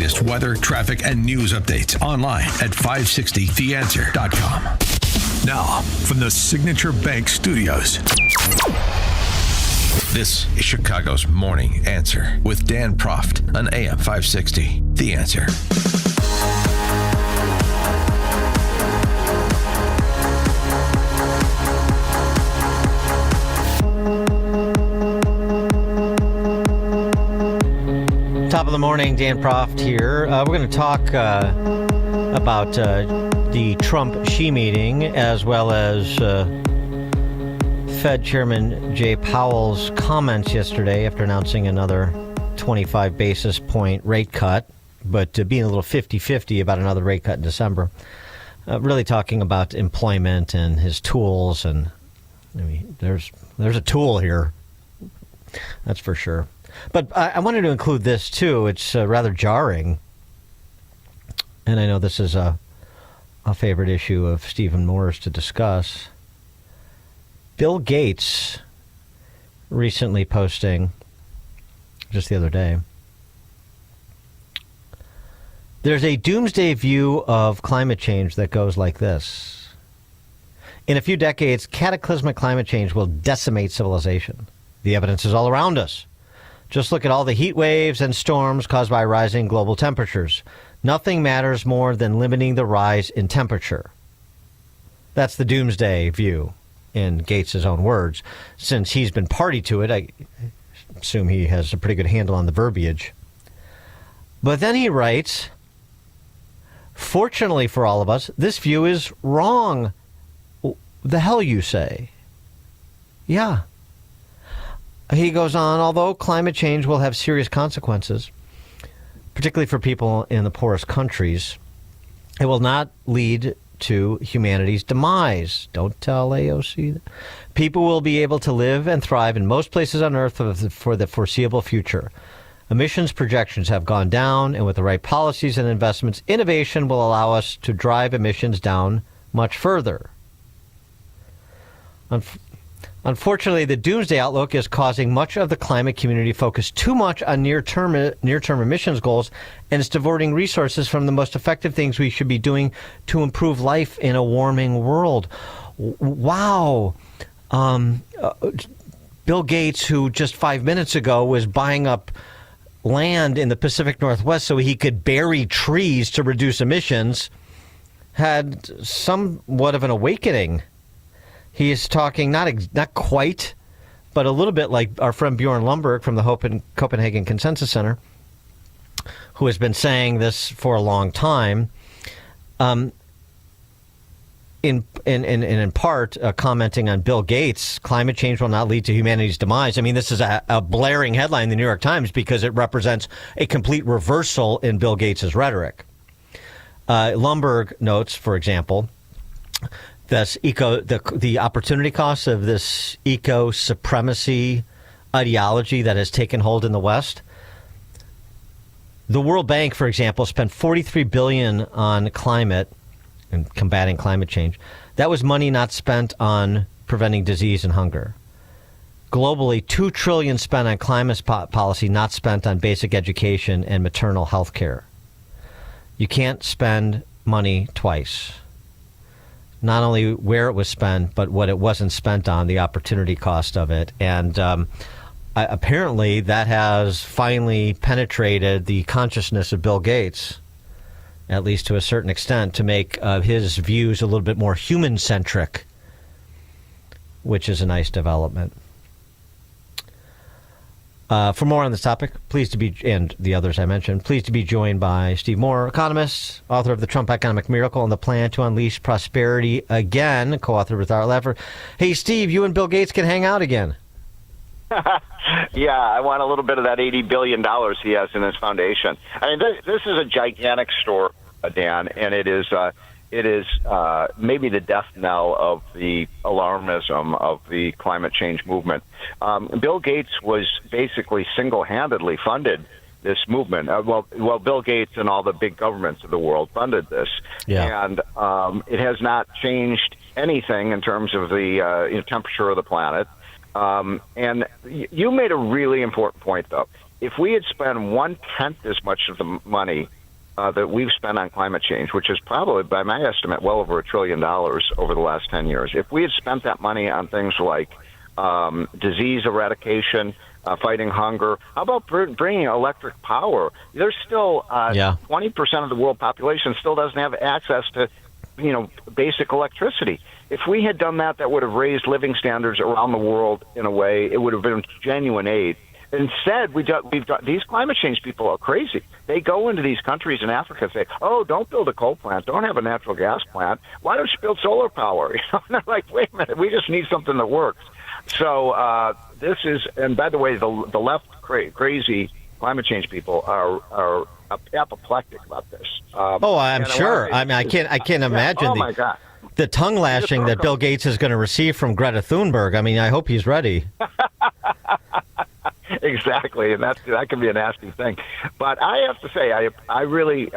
latest weather, traffic, and news updates online at 560theanswer.com. Now, from the Signature Bank Studios, this is Chicago's Morning Answer with Dan Proft on AM 560. The Answer. Top of the morning, Dan Proft here. We're going to talk about the Trump-Xi meeting, as well as Fed Chairman Jay Powell's comments yesterday after announcing another 25 basis point rate cut, but being a little 50-50 about another rate cut in December. Really talking about employment and his tools, and I mean, there's a tool here, that's for sure. But I wanted to include this too. It's rather jarring, and I know this is a favorite issue of Stephen Moore's to discuss. Bill Gates recently posting, just the other day, there's a doomsday view of climate change that goes like this. In a few decades, cataclysmic climate change will decimate civilization. The evidence is all around us. Just look at all the heat waves and storms caused by rising global temperatures. Nothing matters more than limiting the rise in temperature. That's the doomsday view, in Gates' own words. Since he's been party to it, I assume he has a pretty good handle on the verbiage. But then he writes, fortunately for all of us, this view is wrong. The hell you say? Yeah. He goes on, although climate change will have serious consequences, particularly for people in the poorest countries, it will not lead to humanity's demise. Don't tell AOC that. People will be able to live and thrive in most places on Earth for the foreseeable future. Emissions projections have gone down, and with the right policies and investments, innovation will allow us to drive emissions down much further. Unfortunately, the doomsday outlook is causing much of the climate community to focus too much on near-term emissions goals, and it's diverting resources from the most effective things we should be doing to improve life in a warming world. Wow. Bill Gates, who just 5 minutes ago was buying up land in the Pacific Northwest so he could bury trees to reduce emissions, had somewhat of an awakening. He is talking not quite, but a little bit like our friend Bjorn Lomborg from the Copenhagen Consensus Center, who has been saying this for a long time. In part, commenting on Bill Gates, climate change will not lead to humanity's demise. I mean, this is a blaring headline in the New York Times because it represents a complete reversal in Bill Gates' rhetoric. Lomborg notes, for example, the opportunity cost of this eco-supremacy ideology that has taken hold in the West. The World Bank, for example, spent $43 billion on climate and combating climate change. That was money not spent on preventing disease and hunger. Globally, $2 trillion spent on climate policy, not spent on basic education and maternal health care. You can't spend money twice. Not only where it was spent, but what it wasn't spent on, the opportunity cost of it. And apparently that has finally penetrated the consciousness of Bill Gates, at least to a certain extent, to make his views a little bit more human-centric, which is a nice development. For more on this topic, and the others I mentioned, pleased to be joined by Steve Moore, economist, author of The Trump Economic Miracle and the Plan to Unleash Prosperity Again, co-author with Art Laffer. Hey, Steve, you and Bill Gates can hang out again. Yeah, I want a little bit of that $80 billion he has in his foundation. I mean, this is a gigantic story, Dan, and it is maybe the death knell of the alarmism of the climate change movement. Bill Gates was basically single-handedly funded this movement. Well, Bill Gates and all the big governments of the world funded this. Yeah. And it has not changed anything in terms of the temperature of the planet. And you made a really important point, though. if we had spent 1/10 as much of the money that we've spent on climate change, which is probably, by my estimate, well over $1 trillion over the last 10 years, if we had spent that money on things like disease eradication, fighting hunger, how about bringing electric power? There's still 20% of the world population still doesn't have access to, basic electricity. If we had done that, that would have raised living standards around the world in a way. It would have been genuine aid. Instead, we've got these climate change people are crazy. They go into these countries in Africa and say, "Oh, don't build a coal plant, don't have a natural gas plant. Why don't you build solar power?" And they're like, "Wait a minute, we just need something that works." So this is, and by the way, the left crazy climate change people are apoplectic about this. I'm sure. I mean, I can't imagine. Oh my God. The tongue lashing that Bill Gates is going to receive from Greta Thunberg. I mean, I hope he's ready. Exactly, and that can be a nasty thing. But I have to say, I really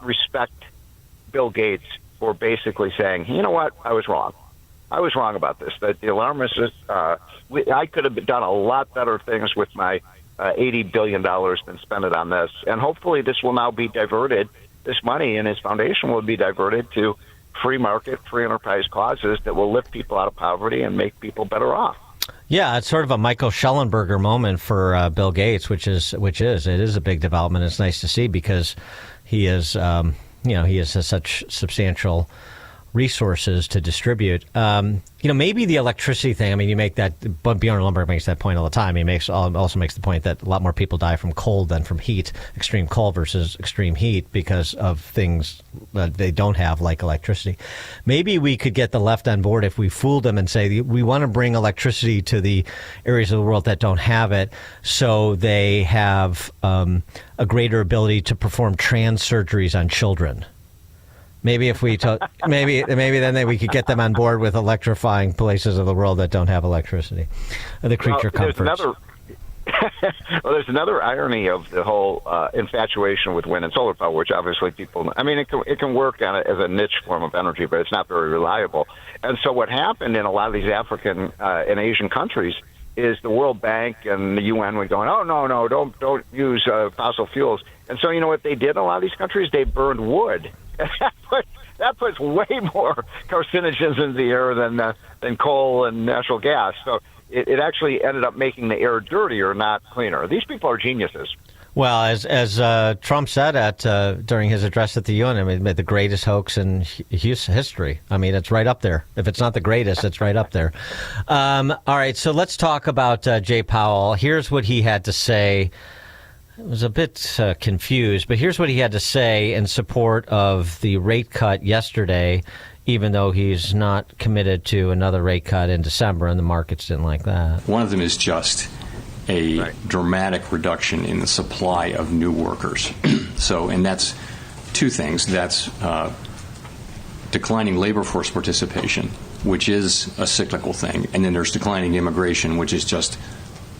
respect Bill Gates for basically saying, you know what, I was wrong. I was wrong about this. That the alarmists, I could have done a lot better things with my $80 billion than spend it on this. And hopefully this will now be diverted, this money in his foundation will be diverted to free market, free enterprise causes that will lift people out of poverty and make people better off. Yeah, it's sort of a Michael Schellenberger moment for Bill Gates, which is a big development. It's nice to see because he is, he has such substantial resources to distribute. Maybe the electricity thing. I mean, you make that. But Bjorn Lomborg makes that point all the time. He also makes the point that a lot more people die from cold than from heat, extreme cold versus extreme heat, because of things that they don't have, like electricity. Maybe we could get the left on board if we fooled them and say we want to bring electricity to the areas of the world that don't have it, so they have a greater ability to perform trans surgeries on children. Maybe if we maybe then we could get them on board with electrifying places of the world that don't have electricity. The creature comforts. There's another irony of the whole infatuation with wind and solar power, which obviously people. I mean, it can work as a niche form of energy, but it's not very reliable. And so what happened in a lot of these African and Asian countries is the World Bank and the UN were going, "Oh no, don't use fossil fuels." And so you know what they did in a lot of these countries? They burned wood. That puts way more carcinogens into the air than coal and natural gas. So it actually ended up making the air dirtier, not cleaner. These people are geniuses. Well, as Trump said during his address at the UN, I mean, the greatest hoax in history. I mean, it's right up there. If it's not the greatest, it's right up there. All right, so let's talk about Jay Powell. Here's what he had to say. I was a bit confused, but here's what he had to say in support of the rate cut yesterday, even though he's not committed to another rate cut in December, and the markets didn't like that. One of them is just a dramatic reduction in the supply of new workers. And that's two things. That's declining labor force participation, which is a cyclical thing, and then there's declining immigration, which is just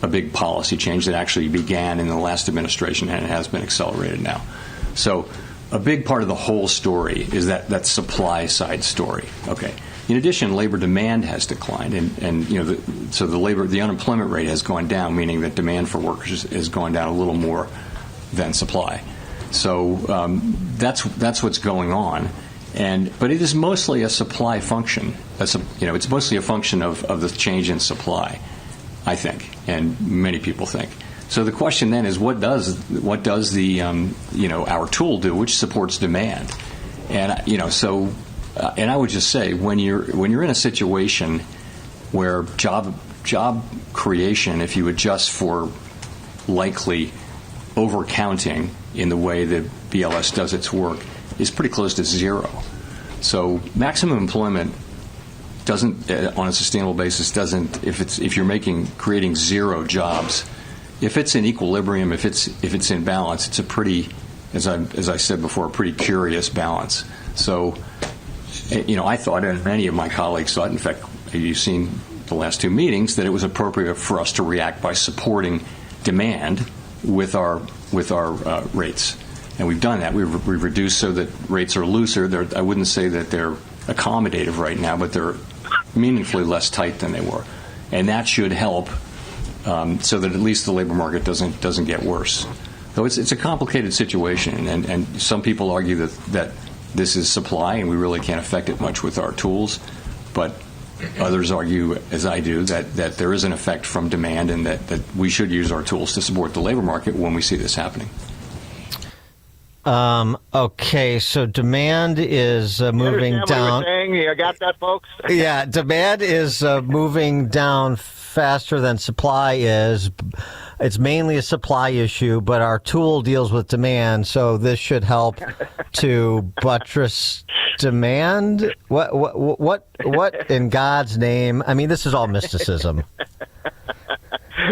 a big policy change that actually began in the last administration and it has been accelerated now. So a big part of the whole story is that supply side story. Okay. In addition, labor demand has declined, and the unemployment rate has gone down, meaning that demand for workers has gone down a little more than supply. So that's what's going on. But it is mostly a supply function. It's mostly a function of the change in supply, I think, and many people think. So the question then is, what does the our tool do, which supports demand? And and I would just say, when you're in a situation where job creation, if you adjust for likely overcounting in the way that BLS does its work, is pretty close to zero. So maximum employment doesn't, on a sustainable basis, if you're creating zero jobs, if it's in equilibrium, if it's in balance, it's a pretty, as I said before, a pretty curious balance. So, I thought, and many of my colleagues thought, in fact, you've seen the last two meetings, that it was appropriate for us to react by supporting demand with our rates, and we've done that. We've reduced so that rates are looser. I wouldn't say that they're accommodative right now, but they're meaningfully less tight than they were, and that should help so that at least the labor market doesn't get worse. Though it's a complicated situation, and some people argue that this is supply and we really can't affect it much with our tools, but others argue, as I do, that there is an effect from demand and that we should use our tools to support the labor market when we see this happening. Okay, so demand is moving down. What you were saying? You got that, folks? Yeah, demand is moving down faster than supply is. It's mainly a supply issue, but our tool deals with demand, so this should help to buttress demand. What in God's name? I mean, this is all mysticism.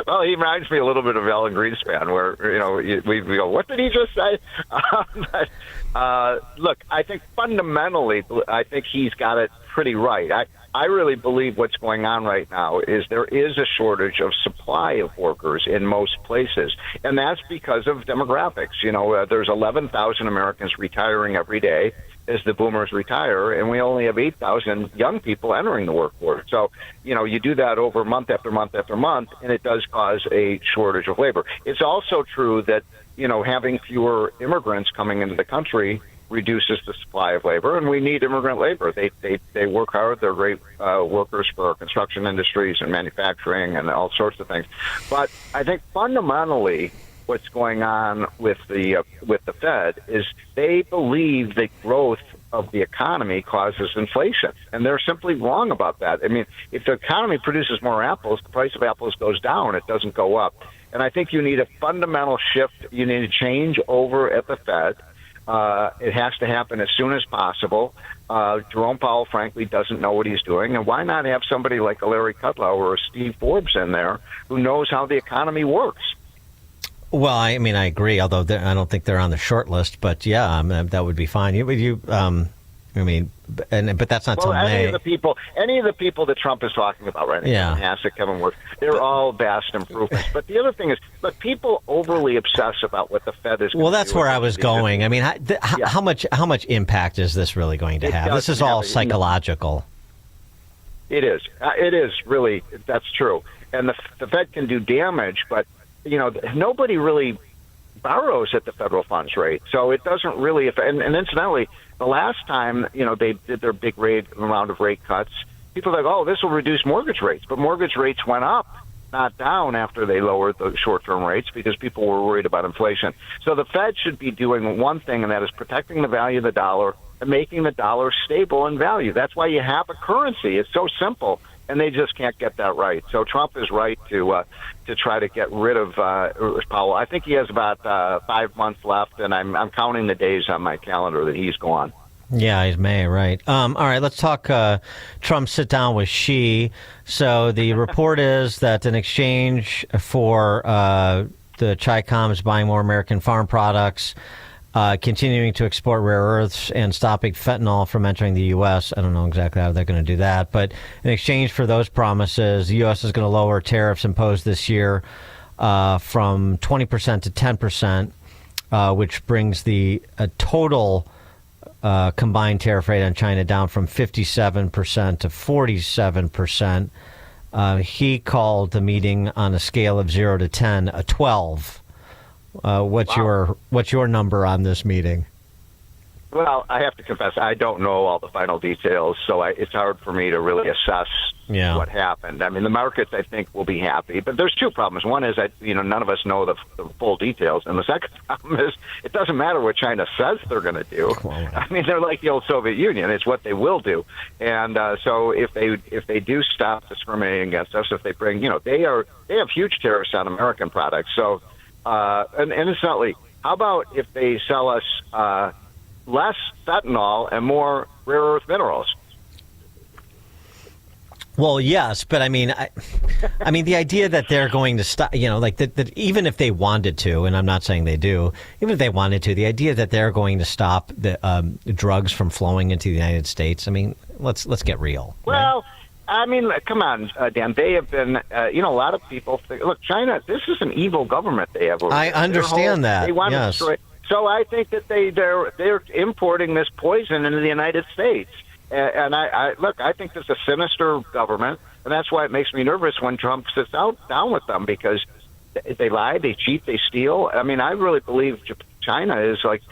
Well, he reminds me a little bit of Alan Greenspan, where we go, "What did he just say?" Look, I think fundamentally, I think he's got it pretty right. I really believe what's going on right now is there is a shortage of supply of workers in most places, and that's because of demographics. There's 11,000 Americans retiring every day as the boomers retire, and we only have 8,000 young people entering the workforce. So, you do that over month after month after month, and it does cause a shortage of labor. It's also true that, having fewer immigrants coming into the country reduces the supply of labor, and we need immigrant labor. They work hard. They're great workers for our construction industries and manufacturing and all sorts of things. But I think fundamentally what's going on with the Fed is they believe that growth of the economy causes inflation, and they're simply wrong about that. I mean, if the economy produces more apples, the price of apples goes down. It doesn't go up. And I think you need a fundamental shift. You need a change over at the Fed. It has to happen as soon as possible. Jerome Powell, frankly, doesn't know what he's doing. And why not have somebody like a Larry Kudlow or a Steve Forbes in there who knows how the economy works? Well, I mean, I agree, although I don't think they're on the short list. But, yeah, that would be fine. But that's not till May. Any of the people that Trump is talking about right now, Kevin Hassett, Kevin Wirth, they're all vast improvements. But the other thing is, people overly obsess about what the Fed is. Well, that's where I was going. I mean, how much impact is this really going to have? This is all psychological. It is. It is really. That's true. And the Fed can do damage, but nobody really borrows at the federal funds rate, so it doesn't really. And incidentally, the last time they did their big round of rate cuts, people were like, "Oh, this will reduce mortgage rates," but mortgage rates went up, not down, after they lowered the short-term rates because people were worried about inflation. So the Fed should be doing one thing, and that is protecting the value of the dollar and making the dollar stable in value. That's why you have a currency. It's so simple. And they just can't get that right. So Trump is right to try to get rid of Powell. I think he has about 5 months left, and I'm counting the days on my calendar that he's gone. Yeah, he's May, right. All right, let's talk Trump sit down with Xi. So the report is that in exchange for the Chi-Coms buying more American farm products, continuing to export rare earths and stopping fentanyl from entering the U.S. I don't know exactly how they're going to do that, but in exchange for those promises, the U.S. is going to lower tariffs imposed this year from 20% to 10%, which brings the total combined tariff rate on China down from 57% to 47%. He called the meeting on a scale of 0 to 10 a 12. What's your number on this meeting? Well, I have to confess, I don't know all the final details, so it's hard for me to really assess what happened. I mean, the markets, I think, will be happy, but there's two problems. One is that none of us know the full details, and the second problem is it doesn't matter what China says they're going to do. I mean, they're like the old Soviet Union; it's what they will do. And so, if they do stop discriminating against us, if they bring, they have huge tariffs on American products. So, and incidentally, how about if they sell us less fentanyl and more rare earth minerals? Well, yes, but I mean, the idea that they're going to stop, that even if they wanted to, and I'm not saying they do, even if they wanted to, the idea that they're going to stop the drugs from flowing into the United States, I mean, let's get real. Well, right? I mean, come on, Dan. They have been, a lot of people think, look, China, this is an evil government they have. I understand that. They want to destroy. So I think that they're importing this poison into the United States. And I think this is a sinister government. And that's why it makes me nervous when Trump sits down with them, because they lie, they cheat, they steal. I mean, I really believe China is like,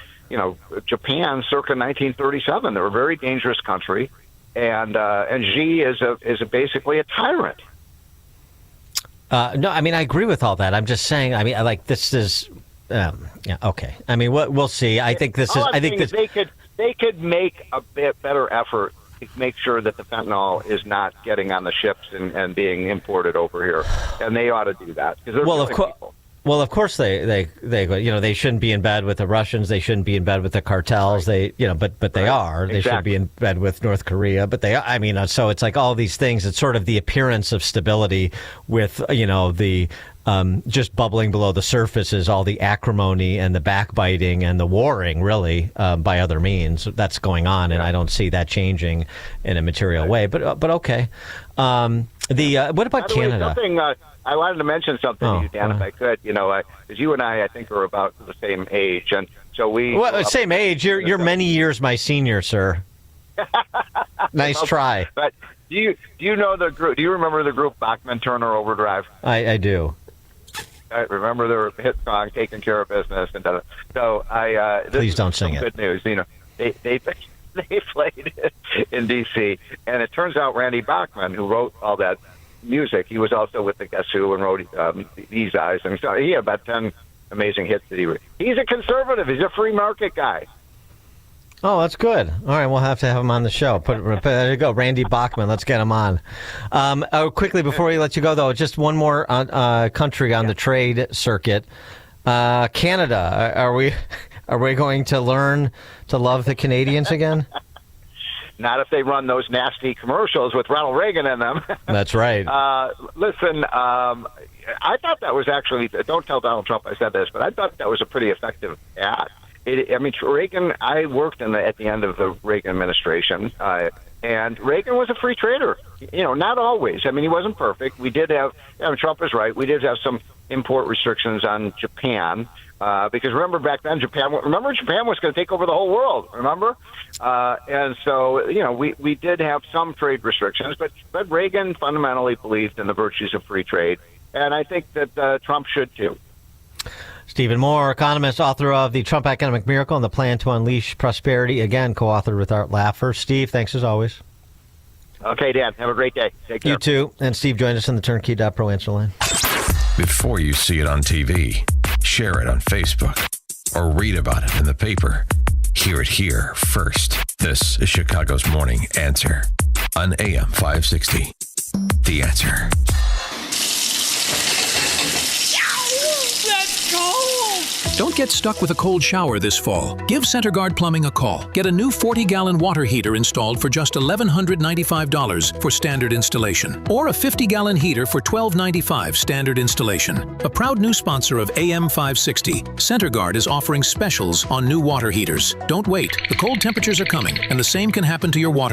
Japan circa 1937. They're a very dangerous country, and Xi is basically a tyrant. No, I mean, I agree with all that. I'm just saying, I mean, this is, okay. I mean, we'll see. I think this is, they could make a bit better effort to make sure that the fentanyl is not getting on the ships and being imported over here. And they ought to do that. Well, of course they they shouldn't be in bed with the Russians. They shouldn't be in bed with the cartels. Right. But they are. They should be in bed with North Korea. But they, I mean, so it's like all these things. It's sort of the appearance of stability with, the just bubbling below the surface is all the acrimony and the backbiting and the warring, really, by other means that's going on. And I don't see that changing in a material way. But okay. What about Canada? I wanted to mention something to you, Dan, if I could. Because you and I think, are about the same age, and so we. Well, same age. You're many years my senior, sir. Nice try. But do you know the group? Do you remember the group Bachman Turner Overdrive? I do. I remember their hit song "Taking Care of Business," and so please don't sing it. Good news. They played it in D.C., and it turns out Randy Bachman, who wrote all that music, he was also with the Guess Who and wrote These Eyes, and so he had about 10 amazing hits that he's a conservative. He's a free market guy. Oh, that's good. All right, we'll have to have him on the show. There you go, Randy Bachman. Let's get him on. Quickly, before we let you go, though, just one more country on the trade circuit. Canada. Are we going to learn to love the Canadians again? Not if they run those nasty commercials with Ronald Reagan in them. That's right. Listen, I thought that was actually, don't tell Donald Trump I said this, but I thought that was a pretty effective ad. Reagan, I worked at the end of the Reagan administration, and Reagan was a free trader. Not always. I mean, he wasn't perfect. We did have, Trump is right, we did have some import restrictions on Japan. Because remember back then, Japan was going to take over the whole world, remember? And so, we did have some trade restrictions, but Reagan fundamentally believed in the virtues of free trade. And I think that Trump should too. Stephen Moore, economist, author of The Trump Economic Miracle and the Plan to Unleash Prosperity, again, co-authored with Art Laffer. Steve, thanks as always. Okay, Dan, have a great day. Take care. You too. And Steve joined us on the Turnkey.Pro answer line. Before you see it on TV, share it on Facebook, or read about it in the paper. Hear it here first. This is Chicago's Morning Answer on AM 560. The Answer. Don't get stuck with a cold shower this fall. Give CenterGuard Plumbing a call. Get a new 40-gallon water heater installed for just $1,195 for standard installation, or a 50-gallon heater for $1,295 standard installation. A proud new sponsor of AM 560, CenterGuard is offering specials on new water heaters. Don't wait. The cold temperatures are coming, and the same can happen to your water